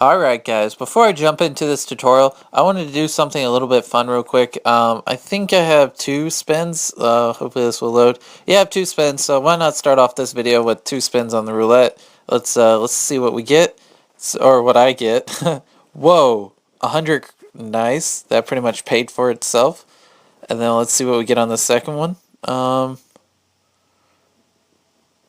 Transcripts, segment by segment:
Alright guys, before I jump into this tutorial, I wanted to do something a little bit fun real quick. I think I have 2 spins. Hopefully this will load. Yeah, I have 2 spins, so why not start off this video with 2 spins on the roulette. Let's see what we get, or what I get. Whoa, 100, nice. That pretty much paid for itself. And then let's see what we get on the second one.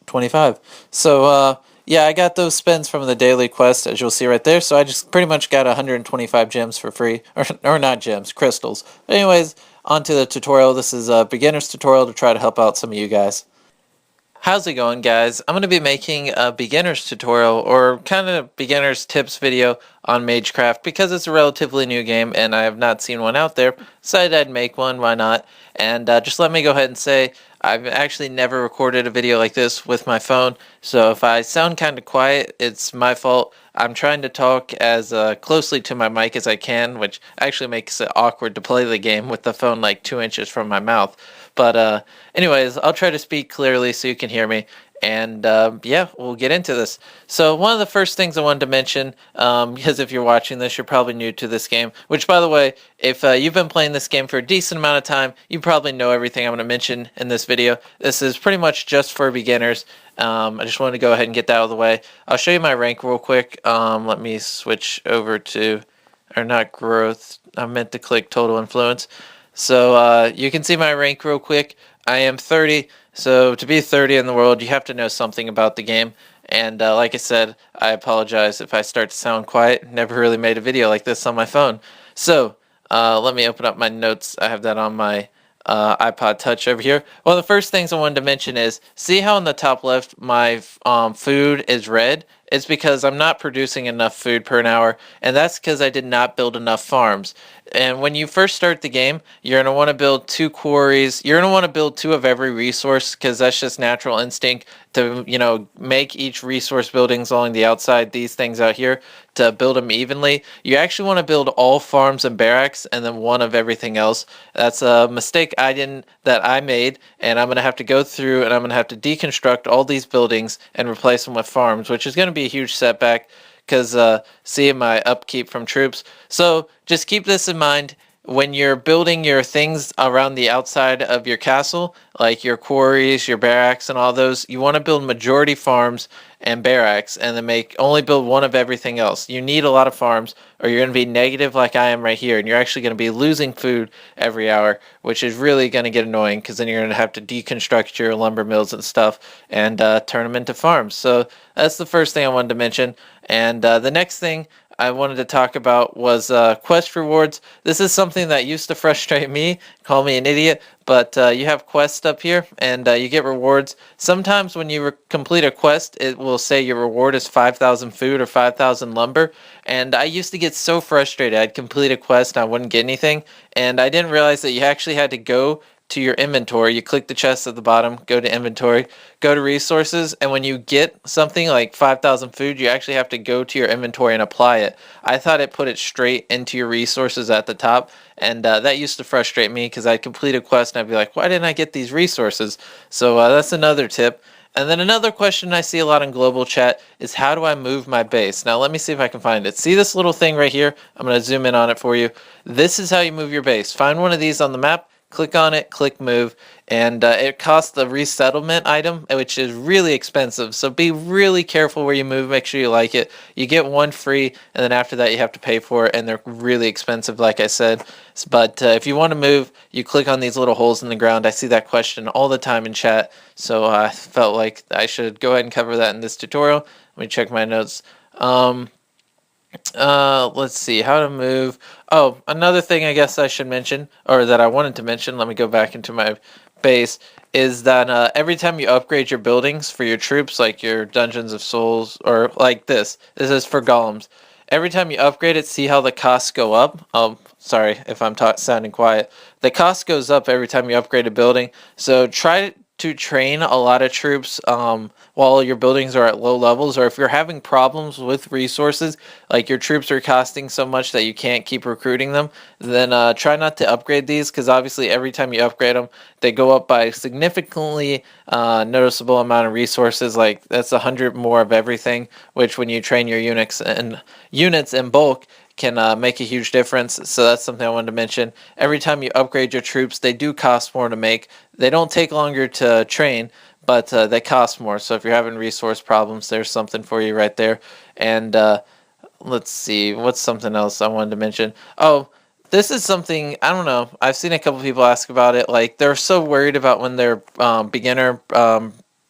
25. So, yeah, I got those spins from the daily quest, as you'll see right there. So I just pretty much got 125 gems for free. Or not gems, crystals. But anyways, on to the tutorial. This is a beginner's tutorial to try to help out some of you guys. How's it going, guys? I'm going to be making a beginner's tutorial, or kind of beginner's tips video on MageCraft because it's a relatively new game and I have not seen one out there. Decided I'd make one, why not? And just let me go ahead and say I've actually never recorded a video like this with my phone, so if I sound kind of quiet, it's my fault. I'm trying to talk as closely to my mic as I can, which actually makes it awkward to play the game with the phone like 2 inches from my mouth. But anyways, I'll try to speak clearly so you can hear me. And yeah, we'll get into this. So one of the first things I wanted to mention, because if you're watching this, you're probably new to this game, which by the way, if you've been playing this game for a decent amount of time, you probably know everything I'm going to mention in this video. This is pretty much just for beginners. I just wanted to go ahead and get that out of the way. I'll show you my rank real quick. Let me switch over to, or not growth, I meant to click total influence. So you can see my rank real quick. I am 30, so to be 30 in the world, you have to know something about the game. And like I said, I apologize if I start to sound quiet. Never really made a video like this on my phone. So let me open up my notes. I have that on my iPod Touch over here. Well, the first things I wanted to mention is, see how in the top left my food is red? It's because I'm not producing enough food per an hour, and that's because I did not build enough farms. And when you first start the game, you're going to want to build 2 quarries. You're going to want to build 2 of every resource because that's just natural instinct to, make each resource buildings along the outside, these things out here, to build them evenly. You actually want to build all farms and barracks and then 1 of everything else. That's a mistake that I made, and I'm going to have to go through and I'm going to have to deconstruct all these buildings and replace them with farms, which is going to be a huge setback because see my upkeep from troops. So just keep this in mind when you're building your things around the outside of your castle, like your quarries, your barracks, and all those. You want to build majority farms and barracks, and then only build 1 of everything else. You need a lot of farms, or you're going to be negative like I am right here, and you're actually going to be losing food every hour, which is really going to get annoying because then you're going to have to deconstruct your lumber mills and stuff and turn them into farms. So that's the first thing I wanted to mention. And the next thing I wanted to talk about was quest rewards. This is something that used to frustrate me, call me an idiot, but you have quests up here and you get rewards. Sometimes when you complete a quest, it will say your reward is 5,000 food or 5,000 lumber, and I used to get so frustrated. I'd complete a quest and I wouldn't get anything, and I didn't realize that you actually had to go to your inventory. You click the chest at the bottom, go to inventory, go to resources, and when you get something like 5,000 food, you actually have to go to your inventory and apply it. I thought it put it straight into your resources at the top, and that used to frustrate me because I'd complete a quest and I'd be like, why didn't I get these resources? So that's another tip. And then another question I see a lot in global chat is, how do I move my base? Now let me see if I can find it. See this little thing right here? I'm going to zoom in on it for you. This is how you move your base. Find one of these on the map, click on it, click move, and it costs the resettlement item, which is really expensive. So be really careful where you move. Make sure you like it. You get 1 free, and then after that you have to pay for it, and they're really expensive, like I said. But if you want to move, you click on these little holes in the ground. I see that question all the time in chat, so I felt like I should go ahead and cover that in this tutorial. Let me check my notes. Let's see how to move. Oh, another thing I guess I should mention, or that I wanted to mention, let me go back into my base, is that every time you upgrade your buildings for your troops, like your Dungeons of Souls, or like this is for golems. Every time you upgrade it, see how the costs go up? Oh, sorry if I'm sounding quiet. The cost goes up every time you upgrade a building, so try to train a lot of troops while your buildings are at low levels, or if you're having problems with resources, like your troops are costing so much that you can't keep recruiting them, then try not to upgrade these, because obviously every time you upgrade them, they go up by a significantly noticeable amount of resources. Like that's 100 more of everything, which when you train your units in bulk can make a huge difference. So that's something I wanted to mention. Every time you upgrade your troops, they do cost more to make. They don't take longer to train, but they cost more. So if you're having resource problems, there's something for you right there. And let's see, what's something else I wanted to mention? Oh, this is something, I don't know. I've seen a couple people ask about it. Like they're so worried about when their beginner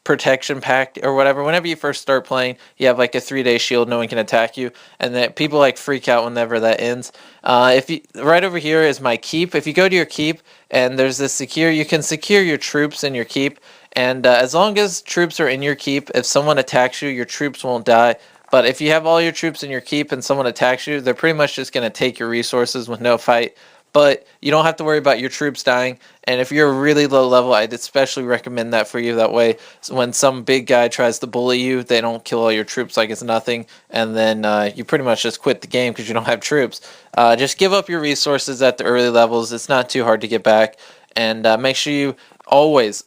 protection pack or whatever. Whenever you first start playing, you have like a 3-day shield, no one can attack you, and that people like freak out whenever that ends. If you right over here is my keep. If you go to your keep and there's this secure, you can secure your troops in your keep, and as long as troops are in your keep, if someone attacks you, your troops won't die. But if you have all your troops in your keep and someone attacks you, they're pretty much just going to take your resources with no fight. But you don't have to worry about your troops dying. And if you're really low level, I'd especially recommend that for you. That way, when some big guy tries to bully you, they don't kill all your troops like it's nothing. And then you pretty much just quit the game because you don't have troops. Just give up your resources at the early levels. It's not too hard to get back. And make sure you always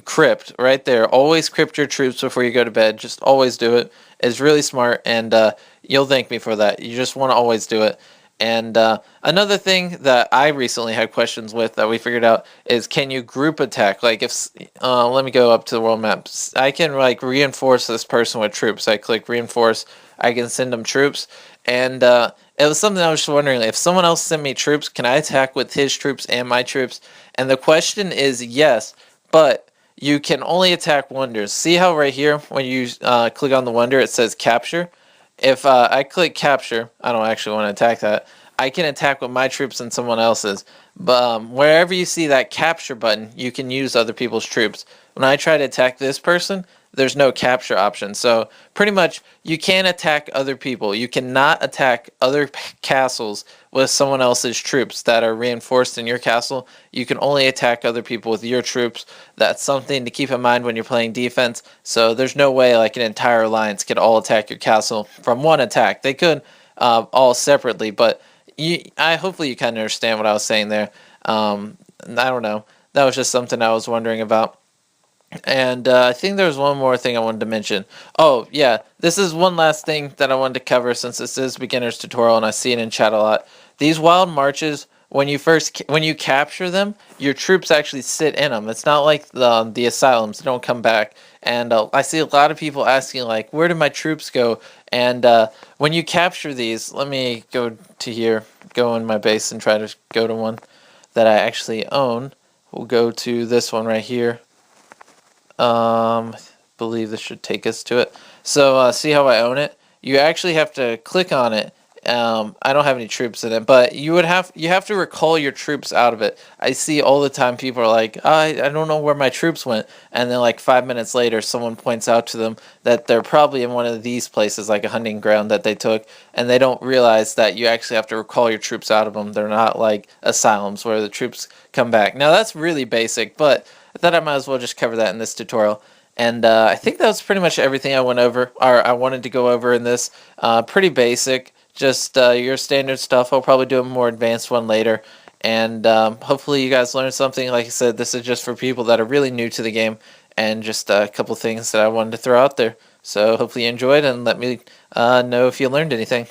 crypt right there. Always crypt your troops before you go to bed. Just always do it. It's really smart, and you'll thank me for that. You just want to always do it. And another thing that I recently had questions with that we figured out is, can you group attack? Like if let me go up to the world map. I can like reinforce this person with troops. I click reinforce. I can send them troops, and it was something I was just wondering. If someone else sent me troops, can I attack with his troops and my troops? And the question is yes, but you can only attack wonders. See how right here when you click on the wonder it says capture? If I click capture, I don't actually want to attack that. I can attack with my troops and someone else's. But wherever you see that capture button, you can use other people's troops. When I try to attack this person, there's no capture option. So pretty much you can attack other people. You cannot attack other castles with someone else's troops that are reinforced in your castle. You can only attack other people with your troops. That's something to keep in mind when you're playing defense. So there's no way like an entire alliance could all attack your castle from one attack. They could all separately, but hopefully you kind of understand what I was saying there. I don't know. That was just something I was wondering about. And I think there was one more thing I wanted to mention. Oh, yeah. This is one last thing that I wanted to cover since this is beginner's tutorial and I see it in chat a lot. These wild marches, when you capture them, your troops actually sit in them. It's not like the asylums. They don't come back. And I see a lot of people asking, like, where did my troops go? And when you capture these, let me go to here, go in my base and try to go to one that I actually own. We'll go to this one right here. Believe this should take us to it. So see how I own it? You actually have to click on it. I don't have any troops in it, but you have to recall your troops out of it. I see all the time people are like, I don't know where my troops went, and then like 5 minutes later someone points out to them that they're probably in one of these places, like a hunting ground that they took, and they don't realize that you actually have to recall your troops out of them. They're not like asylums where the troops come back. Now that's really basic, but I thought I might as well just cover that in this tutorial. And I think that was pretty much everything I went over, or I wanted to go over in this. Pretty basic, just your standard stuff. I'll probably do a more advanced one later. And hopefully you guys learned something. Like I said, this is just for people that are really new to the game, and just a couple things that I wanted to throw out there. So hopefully you enjoyed, and let me know if you learned anything.